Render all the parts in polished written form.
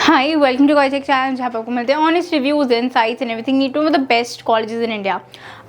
Hi welcome to guys channel जहाँ पर आपको मिलते हैं honest reviews insights and everything need to know the best colleges in India.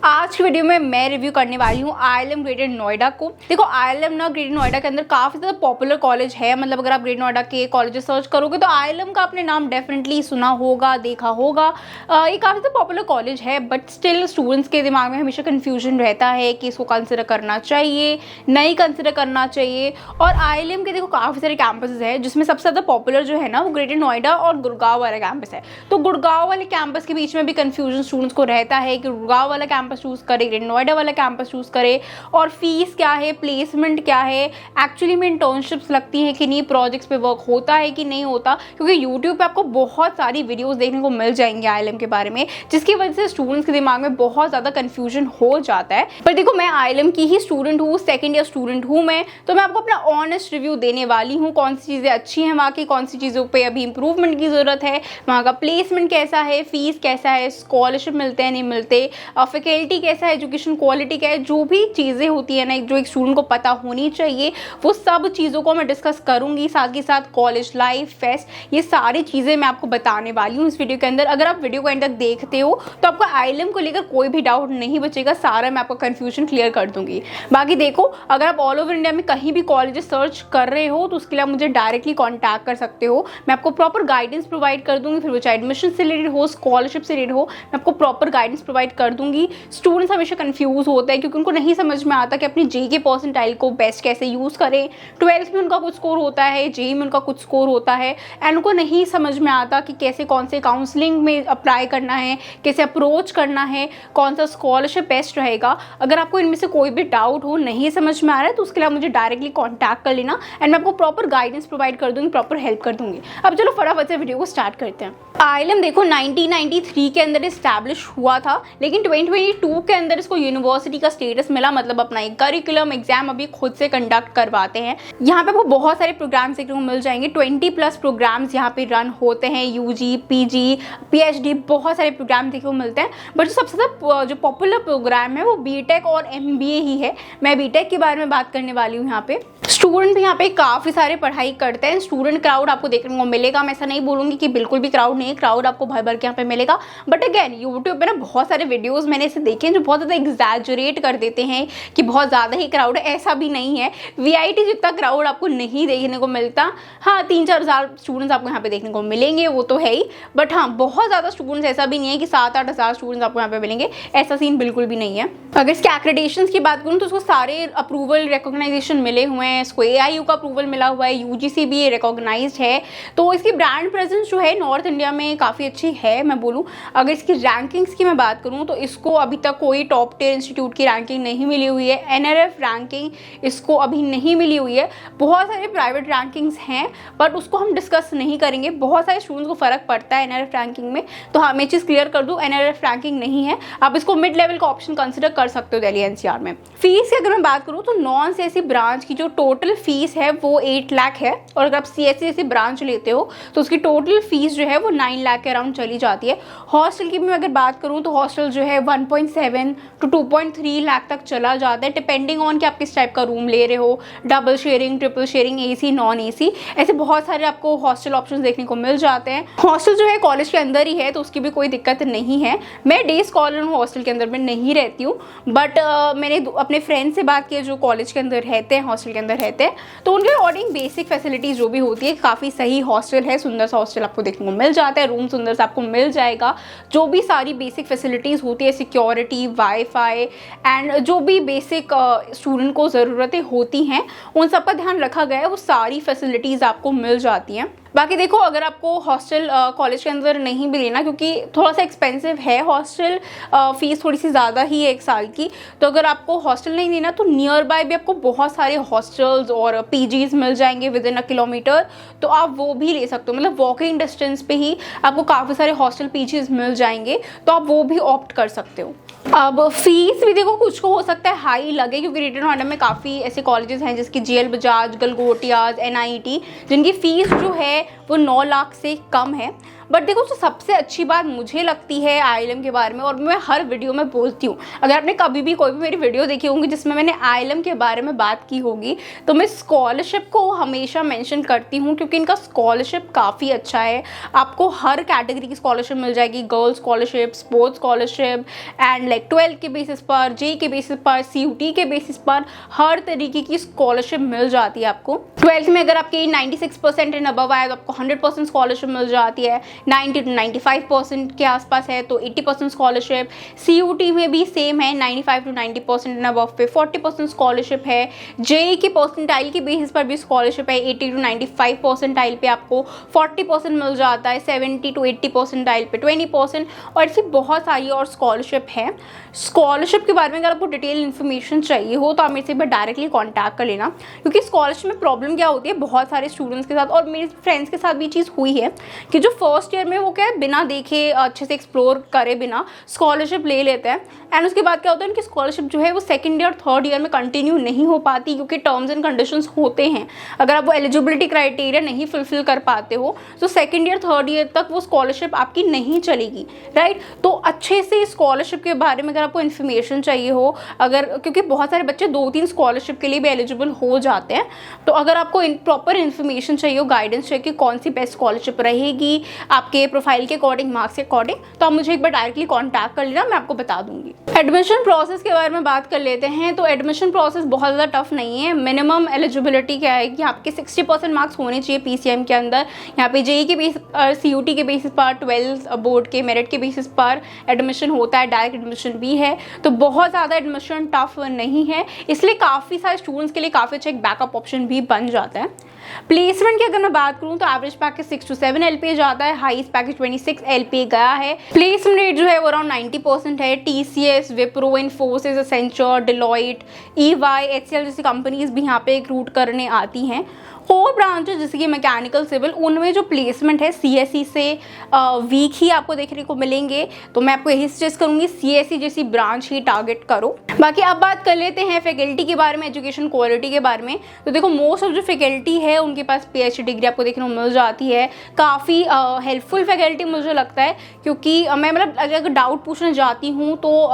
आज की वीडियो में मैं रिव्यू करने वाली हूँ IIM ग्रेटर नोएडा को। देखो IIM ना ग्रेटर नोएडा के अंदर काफ़ी ज़्यादा पॉपुलर कॉलेज है। मतलब अगर आप ग्रेटर नोएडा के कॉलेजेस सर्च करोगे तो IIM का आपने नाम डेफिनेटली सुना होगा, देखा होगा। ये काफ़ी ज़्यादा पॉपुलर कॉलेज है, बट स्टिल स्टूडेंट्स के दिमाग में हमेशा कन्फ्यूजन रहता है कि इसको कंसिडर करना चाहिए, नहीं कंसिडर करना चाहिए। और IIM के देखो काफ़ी सारे कैंपसेस है, जिसमें सबसे ज़्यादा पॉपुलर जो है ना वो ग्रेटर नोएडा और गुड़गांव वाला कैंपस है। तो गुड़गांव वाले कैंपस के बीच में भी कन्फ्यूजन स्टूडेंट्स को रहता है कि गुड़गांव वाला कैंपस चूज़ करे, ग्रेटर नोएडा वाला कैंपस चूज़ करे, और फीस क्या है, प्लेसमेंट क्या है, एक्चुअली में इंटर्नशिप्स लगती हैं कि नहीं, प्रोजेक्ट्स पे वर्क होता है कि नहीं होता। क्योंकि यूट्यूब पे आपको बहुत सारी वीडियोस देखने को मिल जाएंगे IIM के बारे में, जिसकी वजह से स्टूडेंट्स के दिमाग में बहुत ज़्यादा कन्फ्यूजन हो जाता है। पर देखो मैं IIM की ही स्टूडेंट हूँ, सेकेंड ईयर स्टूडेंट हूँ मैं, तो मैं आपको अपना ऑनेस्ट रिव्यू देने वाली हूँ। कौन सी चीज़ें अच्छी हैं वहाँ की, कौन सी चीज़ों पर अभी इंप्रूवमेंट की ज़रूरत है, वहाँ का प्लेसमेंट कैसा है, फीस कैसा है, स्कॉलरशिप मिलते हैं नहीं मिलते, फैकल्टी कैसा है, एजुकेशन क्वालिटी क्या है, जो भी चीज़ें होती है ना जो एक स्टूडेंट को पता होनी चाहिए, वो सब चीज़ों को मैं डिस्कस करूँगी। साथ ही साथ कॉलेज लाइफ, फेस्ट, ये सारी चीज़ें मैं आपको बताने वाली हूँ इस वीडियो के अंदर। अगर आप वीडियो को एंड तक देखते हो तो आपको IIM को लेकर कोई भी डाउट नहीं बचेगा, सारा मैं आपका कन्फ्यूजन क्लियर कर दूँगी। बाकी देखो, अगर आप ऑल ओवर इंडिया में कहीं भी कॉलेजेस सर्च कर रहे हो तो उसके लिए आप मुझे डायरेक्टली कॉन्टैक्ट कर सकते हो। मैं आपको प्रॉपर गाइडेंस प्रोवाइड कर दूँगी, फिर वो चाहे एडमिशन से रिलेटेड हो, स्कॉलरशिप से रिलेटेड हो, मैं आपको प्रॉपर गाइडेंस प्रोवाइड कर दूँगी। स्टूडेंट्स हमेशा कंफ्यूज होता है क्योंकि उनको नहीं समझ में आता कि अपनी जेई के परसेंटाइल को बेस्ट कैसे यूज़ करें। 12th में उनका कुछ स्कोर होता है, जेई में उनका कुछ स्कोर होता है, एंड उनको नहीं समझ में आता कि कैसे कौन से काउंसलिंग में अप्लाई करना है, कैसे अप्रोच करना है, कौन सा स्कॉलरशिप बेस्ट रहेगा। अगर आपको इनमें से कोई भी डाउट हो, नहीं समझ में आ रहा है, तो उसके लिए आप मुझे डायरेक्टली कॉन्टैक्ट कर लेना एंड मैं आपको प्रॉपर गाइडेंस प्रोवाइड कर दूँगी, प्रॉपर हेल्प कर दूँगी। अब चलो फटाफट से वीडियो को स्टार्ट करते हैं। IIM देखो 1993 के अंदर इस्टेब्लिश हुआ था, लेकिन 2022 के अंदर इसको यूनिवर्सिटी का स्टेटस मिला। मतलब अपना एक करिकुलम एग्जाम अभी खुद से कंडक्ट करवाते हैं। यहाँ पे आपको बहुत सारे प्रोग्राम्स देखने को मिल जाएंगे, 20+ प्रोग्राम्स यहाँ पे रन होते हैं, UG, PG, PhD, बहुत सारे प्रोग्राम देखने को मिलते हैं। बट जो सबसे ज़्यादा जो पॉपुलर प्रोग्राम है वो BTech और MBA ही है। मैं BTech के बारे में बात करने वाली हूँ। यहाँ पे स्टूडेंट भी यहाँ पे काफ़ी सारे पढ़ाई करते हैं। स्टूडेंट क्राउड आपको देखने को मिलेगा, मैं ऐसा नहीं बोलूँगी कि बिल्कुल भी क्राउड नहीं है, क्राउड आपको भर भर के यहाँ पे मिलेगा। बट अगेन यूट्यूब पे ना बहुत सारे वीडियोस मैंने ऐसे देखे हैं जो बहुत ज़्यादा एग्जैजरेट कर देते हैं कि बहुत ज़्यादा ही क्राउड है। ऐसा भी नहीं है, VIT जितना क्राउड आपको नहीं देखने को मिलता। हाँ 3-4 हज़ार स्टूडेंट्स आपको यहाँ पे देखने को मिलेंगे, वो तो है ही, बट हाँ बहुत ज़्यादा स्टूडेंट्स ऐसा भी नहीं है कि 7-8 हज़ार स्टूडेंट्स आपको यहाँ पे मिलेंगे, ऐसा सीन बिल्कुल भी नहीं है। अगर इसके एक्रेडिटेशंस की बात करूँ तो उसको सारे अप्रूवल रिकॉग्नाइजेशन मिले हुए हैं। इसको AIU का अप्रूवल मिला हुआ है, UGC भी ये रिकॉग्नाइज्ड है। तो इसकी ब्रांड प्रेजेंस जो है नॉर्थ इंडिया में काफ़ी अच्छी है मैं बोलूँ। अगर इसकी रैंकिंग्स की मैं बात करूँ तो इसको अभी तक कोई टॉप 10 इंस्टीट्यूट की रैंकिंग नहीं मिली हुई है। NRF रैंकिंग इसको अभी नहीं मिली हुई है। बहुत सारे प्राइवेट रैंकिंग्स हैं बट उसको हम डिस्कस नहीं करेंगे। बहुत सारे स्टूडेंट्स को फ़र्क पड़ता है NRF रैंकिंग में, तो हाँ मैं चीज़ क्लियर कर दूँ, NRF रैंकिंग नहीं है। आप इसको मिड लेवल का ऑप्शन कंसिडर कर सकते हो दिल्ली NCR में। फीस की अगर मैं बात करूँ तो नॉन CSE ब्रांच की जो टोटल फीस है वो 8 लाख है, और अगर आप CSE ब्रांच लेते हो तो उसकी टोटल फीस जो है वो 9 लाख के अराउंड चली जाती है। हॉस्टल की भी मैं अगर बात करूँ तो हॉस्टल जो है 1.7 to 2.3 लाख तक चला जाता है, डिपेंडिंग ऑन कि आप किस टाइप का रूम ले रहे हो, double sharing, triple sharing, AC, non AC, ऐसे बहुत सारे आपको हॉस्टल ऑप्शंस देखने को मिल जाते हैं। हॉस्टल जो है कॉलेज के अंदर ही है तो उसकी भी कोई दिक्कत नहीं है। मैं डे स्कॉलर हूँ, हॉस्टल के अंदर में नहीं रहती हूँ, बट मैंने अपने फ्रेंड से बात की जो कॉलेज के अंदर रहते हैं, हॉस्टल के अंदर रहते हैं, तो उनके अकॉर्डिंग बेसिक फैसिलिटीज़ जो भी होती है काफ़ी सही हॉस्टल है। सुंदर सा हॉस्टल आपको देखने को मिल जाता है, रूम सुंदर सा आपको मिल जाएगा। जो भी सारी बेसिक फैसिलिटीज़ होती है, सिक्योरिटी, वाईफाई एंड जो भी बेसिक स्टूडेंट को ज़रूरतें होती हैं उन सब का ध्यान रखा गया है, वो सारी फैसिलिटीज़ आपको मिल जाती हैं। बाकी देखो, अगर आपको हॉस्टल कॉलेज के अंदर नहीं भी लेना, क्योंकि थोड़ा सा एक्सपेंसिव है हॉस्टल, फीस थोड़ी सी ज़्यादा ही है 1 साल की, तो अगर आपको हॉस्टल नहीं लेना तो नियर बाय भी आपको बहुत सारे हॉस्टल्स और PGs मिल जाएंगे विदिन 1 किलोमीटर, तो आप वो भी ले सकते हो। मतलब वॉकिंग डिस्टेंस पे ही आपको काफ़ी सारे हॉस्टल PGs मिल जाएंगे, तो आप वो भी ऑप्ट कर सकते हो। अब फीस भी देखो कुछ को हो सकता है हाई लगे, क्योंकि ग्रेटर नोएडा में काफ़ी ऐसे कॉलेजेस हैं जिसकी GL बजाज, गलगोटियाज, NIT, जिनकी फ़ीस जो है वो 9 लाख से कम है। बट देखो जो सबसे अच्छी बात मुझे लगती है IIM के बारे में, और मैं हर वीडियो में बोलती हूँ, अगर आपने कभी भी कोई भी मेरी वीडियो देखी होगी जिसमें मैंने IIM के बारे में बात की होगी, तो मैं स्कॉलरशिप को हमेशा मेंशन करती हूँ, क्योंकि इनका स्कॉलरशिप काफ़ी अच्छा है। आपको हर कैटेगरी की स्कॉलरशिप मिल जाएगी, girls scholarship, sports scholarship, and like 12 के बेसिस पर, JEE के बेसिस पर, CUT के बेसिस पर हर तरीके की स्कॉलरशिप मिल जाती है आपको। 12th में अगर आपके 96% एंड अबव आए तो आपको 100% स्कॉलरशिप मिल जाती है, 90 to 95% के आसपास है तो 80% स्कॉलरशिप। CUT में भी सेम है, 95 to 90% एंड अबव पे 40% स्कॉलरशिप है। JEE की परसेंटाइल की बेसिस पर भी स्कॉलरशिप है, 80 to 95 परसेंटाइल पे आपको 40% मिल जाता है, 70 to 80 परसेंटाइल पे 20%, और ऐसी बहुत सारी और स्कॉलरशिप है। स्कॉलरशिप के बारे में अगर आपको डिटेल इन्फॉर्मेशन चाहिए हो तो आप मेरे से एक बार डायरेक्टली कॉन्टैक्ट कर लेना, क्योंकि स्कॉलरशिप में प्रॉब्लम क्या होती है बहुत सारे स्टूडेंट्स के साथ, और मेरे फ्रेंड्स के साथ भी चीज़ हुई है कि जो फर्स्ट ईयर में वो क्या है बिना देखे अच्छे से एक्सप्लोर करे बिना स्कॉलरशिप ले लेते हैं, एंड उसके बाद क्या होता है उनकी स्कॉलरशिप जो है वो सेकंड ईयर थर्ड ईयर में कंटिन्यू नहीं हो पाती, क्योंकि टर्म्स एंड कंडीशंस होते हैं। अगर आप वो एलिजिबिलिटी क्राइटेरिया नहीं फुलफिल कर पाते हो तो सेकंड ईयर थर्ड ईयर तक वो स्कॉलरशिप आपकी नहीं चलेगी, राइट। तो अच्छे से स्कॉलरशिप के बारे में अगर आपको इन्फॉर्मेशन चाहिए हो, अगर क्योंकि बहुत सारे बच्चे 2-3 स्कॉलरशिप के लिए भी एलिजिबल हो जाते हैं, तो अगर आपको प्रॉपर इन्फॉर्मेशन चाहिए हो, गाइडेंस चाहिए कि कौन सी बेस्ट स्कॉलरशिप रहेगी आपके प्रोफाइल के अकॉर्डिंग, मार्क्स के अकॉर्डिंग, तो आप मुझे एक बार डायरेक्टली कॉन्टैक्ट कर लेना, मैं आपको बता दूंगी। एडमिशन प्रोसेस के बारे में बात कर लेते हैं। तो एडमिशन प्रोसेस बहुत ज़्यादा टफ नहीं है। मिनिमम एलिजिबिलिटी क्या है कि आपके 60% मार्क्स होने चाहिए PCM के अंदर। यहाँ पे JEE के बेसिस पर, CUT के बेसिस पर, 12 बोर्ड के मेरिट के बेसिस पर एडमिशन होता है, डायरेक्ट एडमिशन भी है, तो बहुत ज़्यादा एडमिशन टफ नहीं है, इसलिए काफ़ी सारे स्टूडेंट्स के लिए काफ़ी अच्छा एक बैकअप ऑप्शन भी बन जाता है। प्लेसमेंट की अगर मैं बात करूं तो एवरेज पैकेज 6 to 7 LPA जाता है, हाईएस्ट पैकेज 26 LPA गया है। प्लेसमेंट रेट जो है वो अराउंड 90% है। TCS, Wipro, Infosys, Accenture, Deloitte, EY, HCL जैसी कंपनीज भी यहाँ पे रिक्रूट करने आती हैं। और ब्रांचेस जैसे कि मैकेनिकल, सिविल, उनमें जो प्लेसमेंट है CSE से वीक ही आपको देखने को मिलेंगे, तो मैं आपको यही सजेस्ट करूँगी CSE जैसी ब्रांच ही टारगेट करो। बाकी अब बात कर लेते हैं फैकल्टी के बारे में, एजुकेशन क्वालिटी के बारे में। तो देखो मोस्ट ऑफ जो फैकल्टी है उनके पास PhD डिग्री आपको देखने को मिल जाती है। काफ़ी हेल्पफुल फैकल्टी मुझे लगता है, क्योंकि मैं मतलब अगर डाउट पूछने जाती हूँ तो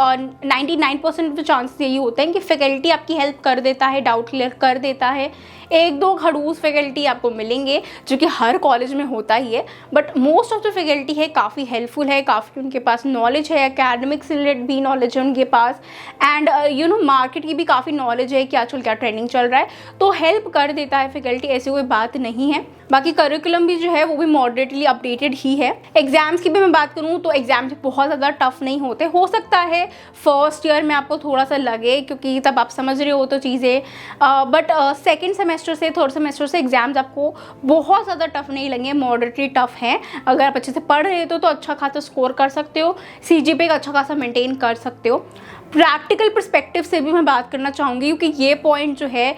99% चांसेस यही होते हैं कि फैकल्टी आपकी हेल्प कर देता है, डाउट क्लियर कर देता है। 1-2 खड़ूस फैकल्टी आपको मिलेंगे जो कि हर कॉलेज में होता ही है, but most of the faculty है काफ़ी हेल्पफुल है, काफ़ी उनके पास नॉलेज है, एकेडमिक से रिलेटेड भी नॉलेज है उनके पास, एंड मार्केट की भी काफ़ी नॉलेज है कि आजकल क्या ट्रेंडिंग चल रहा है, तो हेल्प कर देता है फैकल्टी, ऐसी कोई बात नहीं है। बाकी करिकुलम भी जो है वो भी मॉडरेटली अपडेटेड ही है। एग्जाम्स की भी मैं बात करूँ तो एग्जाम्स बहुत ज़्यादा टफ नहीं होते। हो सकता है फर्स्ट ईयर में आपको थोड़ा सा लगे, क्योंकि तब आप समझ रहे हो तो चीज़ें, बट सेकेंड सेमेस्टर से, थर्ड सेमेस्टर से एग्जाम्स आपको बहुत ज़्यादा टफ नहीं लगेंगे, मॉडरेटली टफ हैं। अगर आप अच्छे से पढ़ रहे हो तो अच्छा खासा स्कोर कर सकते हो, CGPA का अच्छा खासा मेंटेन कर सकते हो। प्रैक्टिकल पर्सपेक्टिव से भी मैं बात करना चाहूँगी, क्योंकि ये पॉइंट जो है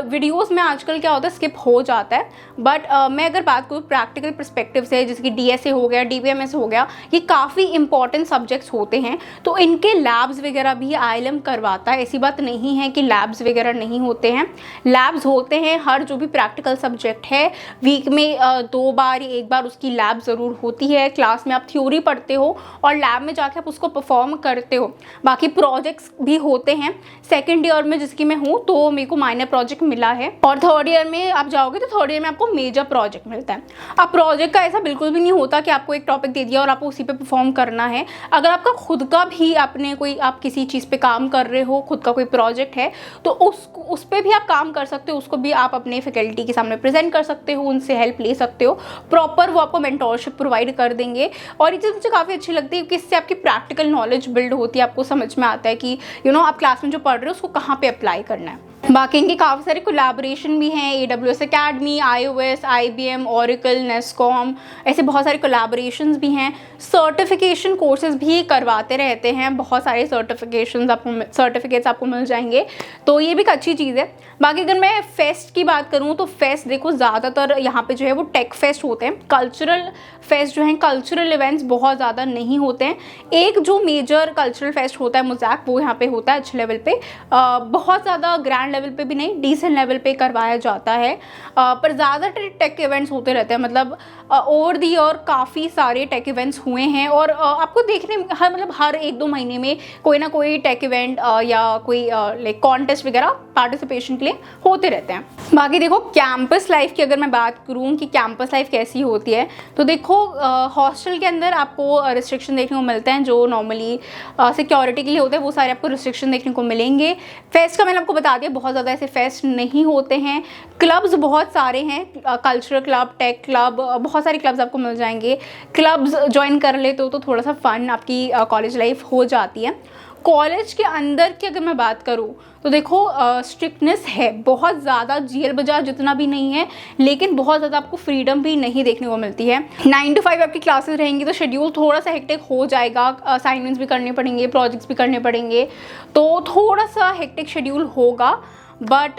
वीडियोस में आजकल क्या होता है स्किप हो जाता है, बट मैं अगर बात करूँ प्रैक्टिकल पर्सपेक्टिव से, जैसे कि DSA हो गया, DBMS हो गया, ये काफ़ी इंपॉर्टेंट सब्जेक्ट्स होते हैं, तो इनके लैब्स वगैरह भी IIM करवाता है। ऐसी बात नहीं है कि लैब्स वगैरह नहीं होते हैं, लैब्स होते हैं। हर जो भी प्रैक्टिकल सब्जेक्ट है वीक में 2 बार या 1 बार उसकी लैब ज़रूर होती है। क्लास में आप थ्योरी पढ़ते हो और लैब में जाके आप उसको परफॉर्म करते हो। बाकी प्रोजेक्ट्स भी होते हैं। सेकंड ईयर में जिसकी मैं हूँ तो मेरे को माइनर प्रोजेक्ट मिला है, और थर्ड ईयर में आप जाओगे तो थर्ड ईयर में आपको मेजर प्रोजेक्ट मिलता है। अब प्रोजेक्ट का ऐसा बिल्कुल भी नहीं होता कि आपको एक टॉपिक दे दिया और आपको उसी पे परफॉर्म करना है। अगर आपका खुद का भी आप किसी चीज़ पे काम कर रहे हो, खुद का कोई प्रोजेक्ट है, तो उस पर भी आप काम कर सकते हो, उसको भी आप अपने फैकल्टी के सामने प्रेजेंट कर सकते हो, उनसे हेल्प ले सकते हो। प्रॉपर वो आपको मेंटोरशिप प्रोवाइड कर देंगे, और ये चीज़ मुझे काफ़ी अच्छी लगती है, क्योंकि इससे आपकी प्रैक्टिकल नॉलेज बिल्ड होती है, आपको समझ में आता है कि आप क्लास में जो पढ़ रहे हो उसको कहाँ पे अप्लाई करना है। बाकी इनके काफ़ी सारे कोलैबोरेशन भी हैं, AWS academy, iOS, IBM, Oracle, NESCOM, ऐसे बहुत सारे कोलैबोरेशंस भी हैं। सर्टिफिकेशन कोर्सेज भी करवाते रहते हैं, बहुत सारे सर्टिफिकेट्स आपको मिल जाएंगे, तो ये भी एक अच्छी चीज़ है। बाकी अगर मैं फेस्ट की बात करूँ तो फेस्ट देखो ज़्यादातर यहाँ पे जो है वो टेक फेस्ट होते हैं। कल्चरल फेस्ट जो हैं, कल्चरल इवेंट्स बहुत ज़्यादा नहीं होते हैं। एक जो मेजर कल्चरल फेस्ट होता है मोज़ैक, वो यहाँ पे होता है अच्छे लेवल पे, बहुत ज़्यादा ग्रैंड लेवल पे भी नहीं, डिसेंट लेवल पे करवाया जाता है। पर ज़्यादातर टेक इवेंट्स होते रहते हैं, मतलब ओवर दी ईयर काफ़ी सारे टेक इवेंट्स हुए हैं और आपको देखने हर 1-2 महीने में कोई ना कोई टेक इवेंट या कोई लाइक कॉन्टेस्ट वगैरह पार्टिसिपेशन के लिए होते रहते हैं। बाकी देखो कैंपस लाइफ की अगर मैं बात करूँ कि कैंपस लाइफ कैसी होती है, तो देखो हॉस्टल के अंदर आपको रिस्ट्रिक्शन देखने को मिलते हैं जो नॉर्मली सिक्योरिटी के लिए होते हैं, वो सारे आपको रिस्ट्रिक्शन देखने को मिलेंगे। फेस्ट का मैंने आपको बता दिया, बहुत ज़्यादा ऐसे फेस्ट नहीं होते हैं। क्लब्स बहुत सारे हैं, कल्चरल क्लब, टेक क्लब, बहुत सारे क्लब्स आपको मिल जाएंगे। क्लब्स ज्वाइन कर लेते हो तो थोड़ा सा फन आपकी कॉलेज लाइफ हो जाती है। कॉलेज के अंदर की अगर मैं बात करूँ तो देखो स्ट्रिक्टनेस है बहुत ज़्यादा, जेल बाजार जितना भी नहीं है, लेकिन बहुत ज़्यादा आपको फ्रीडम भी नहीं देखने को मिलती है। 9 to 5 आपकी क्लासेस रहेंगी तो शेड्यूल थोड़ा सा हेक्टिक हो जाएगा, असाइनमेंट्स भी करने पड़ेंगे, प्रोजेक्ट्स भी करने पड़ेंगे, तो थोड़ा सा हेक्टिक शेड्यूल होगा। बट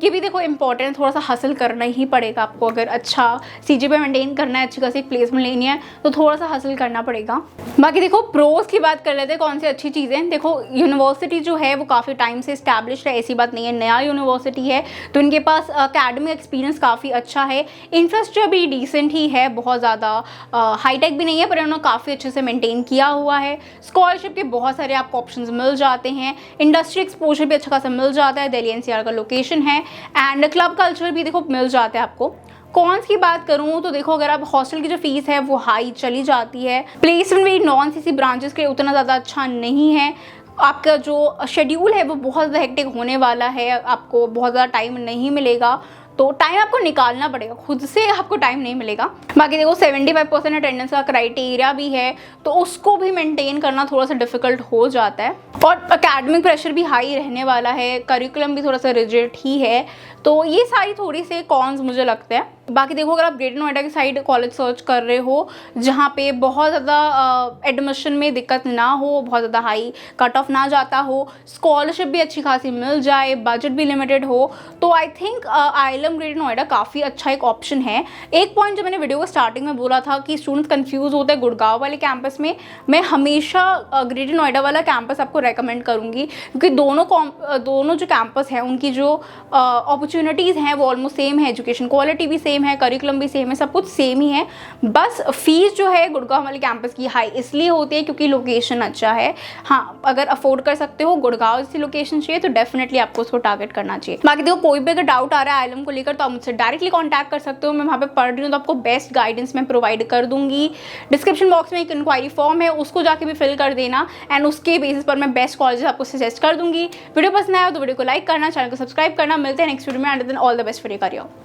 ये भी देखो इम्पॉर्टेंट है, थोड़ा सा हसल करना ही पड़ेगा आपको। अगर अच्छा CGPA मेंटेन करना है, अच्छी खासी प्लेसमेंट लेनी है तो थोड़ा सा हसल करना पड़ेगा। बाकी देखो प्रोज की बात कर लेते हैं, कौन सी अच्छी चीज़ें। देखो यूनिवर्सिटी जो है वो काफ़ी टाइम से इस्टेब्लिश्ड है, ऐसी बात नहीं है, नया यूनिवर्सिटी है तो इनके पास अकेडमिक एक्सपीरियंस काफ़ी अच्छा है। इंफ्रास्ट्रक्चर भी डिसेंट ही है, बहुत ज़्यादा हाईटेक भी नहीं है, पर उन्होंने काफ़ी अच्छे से मेंटेन किया हुआ है। स्कॉलरशिप के बहुत सारे आपको ऑप्शंस मिल जाते हैं, इंडस्ट्री एक्सपोजर भी अच्छा खासा मिल जाता है, दिल्ली NCR का लोकेशन है, एंड क्लब कल्चर भी देखो मिल जाता है आपको। कॉन्स की बात करूँ तो देखो अगर आप हॉस्टल की जो फीस है वो हाई चली जाती है। प्लेसमेंट भी नॉन CC ब्रांचेस के उतना ज़्यादा अच्छा नहीं है। आपका जो शेड्यूल है वो बहुत ज़्यादा हेक्टिक होने वाला है, आपको बहुत ज़्यादा टाइम नहीं मिलेगा, तो टाइम आपको निकालना पड़ेगा, खुद से आपको टाइम नहीं मिलेगा। बाकी देखो 75% अटेंडेंस का क्राइटेरिया भी है, तो उसको भी मेंटेन करना थोड़ा सा डिफिकल्ट हो जाता है। और एकेडमिक प्रेशर भी हाई रहने वाला है, करिकुलम भी थोड़ा सा रिजिड ही है, तो ये सारी थोड़ी से कॉन्स मुझे लगते हैं। बाकी देखो अगर आप ग्रेटर नोएडा की साइड कॉलेज सर्च कर रहे हो जहाँ पे बहुत ज़्यादा एडमिशन में दिक्कत ना हो, बहुत ज़्यादा हाई कट ऑफ ना जाता हो, स्कॉलरशिप भी अच्छी खासी मिल जाए, बजट भी लिमिटेड हो, तो I think IIM greater Noida काफ़ी अच्छा एक ऑप्शन है। एक पॉइंट जो मैंने वीडियो को स्टार्टिंग में बोला था कि स्टूडेंट्स कंफ्यूज होते हैं गुड़गांव वाले कैंपस में, मैं हमेशा ग्रेटर नोएडा वाला कैंपस आपको रेकमेंड करूँगी, क्योंकि दोनों जो कैंपस है उनकी जो अपॉर्चुनिटीज़ हैं वो ऑलमोस्ट सेम है, एजुकेशन क्वालिटी भी सेम है, करिकुलम भी सेम है, सब कुछ सेम ही है। बस फीस जो है गुड़गांव वाले कैंपस की हाई इसलिए होती है क्योंकि लोकेशन अच्छा है। हाँ, अगर अफोर्ड कर सकते हो, गुड़गांव जैसी लोकेशन चाहिए तो डेफिनेटली आपको उसको टारगेट करना चाहिए। बाकी देखो कोई भी अगर डाउट आ रहा है IIM को लेकर तो आप मुझसे डायरेक्टली कॉन्टैक्ट कर सकते हो, मैं वहाँ पे पढ़ रही हूँ तो आपको बेस्ट गाइडेंस मैं प्रोवाइड कर दूंगी। डिस्क्रिप्शन बॉक्स में एक इंक्वायरी फॉर्म है, उसको जाके भी फिल कर देना, एंड उसके बेसिस पर मैं बेस्ट कॉलेजेस आपको सजेस्ट कर दूंगी। वीडियो पसंद आया तो वीडियो को लाइक करना, चैनल को सब्सक्राइब करना। मिलते हैं नेक्स्ट वीडियो में, and then all the best for your career.